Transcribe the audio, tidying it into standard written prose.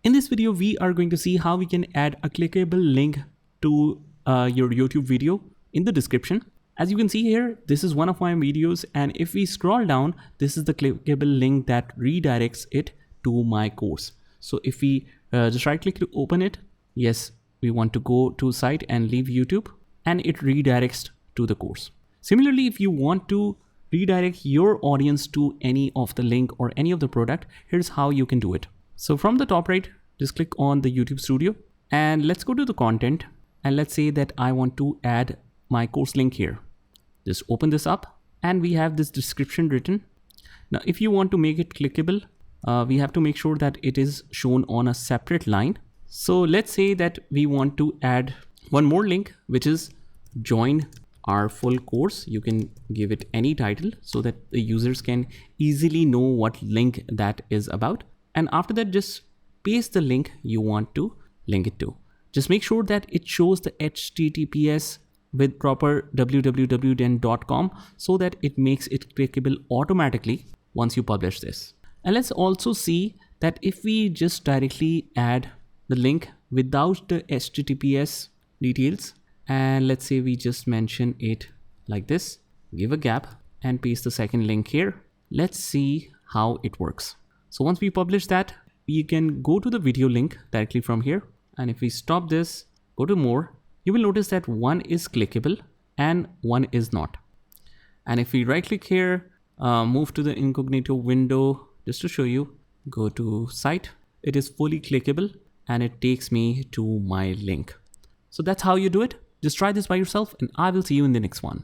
In this video, we are going to see how we can add a clickable link to your YouTube video in the description. As you can see here, this is one of my videos, and if we scroll down, this is the clickable link that redirects it to my course. So if we just right click to open it, yes, we want to go to site and leave YouTube, and it redirects to the course. Similarly, if you want to redirect your audience to any of the link or any of the product, here's how you can do it. So from the top right, just click on the YouTube Studio, and let's go to the content, and let's say that I want to add my course link here. Just open this up, and we have this description written. Now, if you want to make it clickable, we have to make sure that it is shown on a separate line. So let's say that we want to add one more link, which is join our full course. You can give it any title so that the users can easily know what link that is about. And after that, just paste the link you want to link it to. Just make sure that it shows the HTTPS with proper www.com so that it makes it clickable automatically once you publish this. And let's also see that if we just directly add the link without the HTTPS details, and let's say we just mention it like this, give a gap and paste the second link here. Let's see how it works. So once we publish that, we can go to the video link directly from here. And if we stop this, go to more, you will notice that one is clickable and one is not. And if we right click here, move to the incognito window, just to show you, go to site, it is fully clickable and it takes me to my link. So that's how you do it. Just try this by yourself, and I will see you in the next one.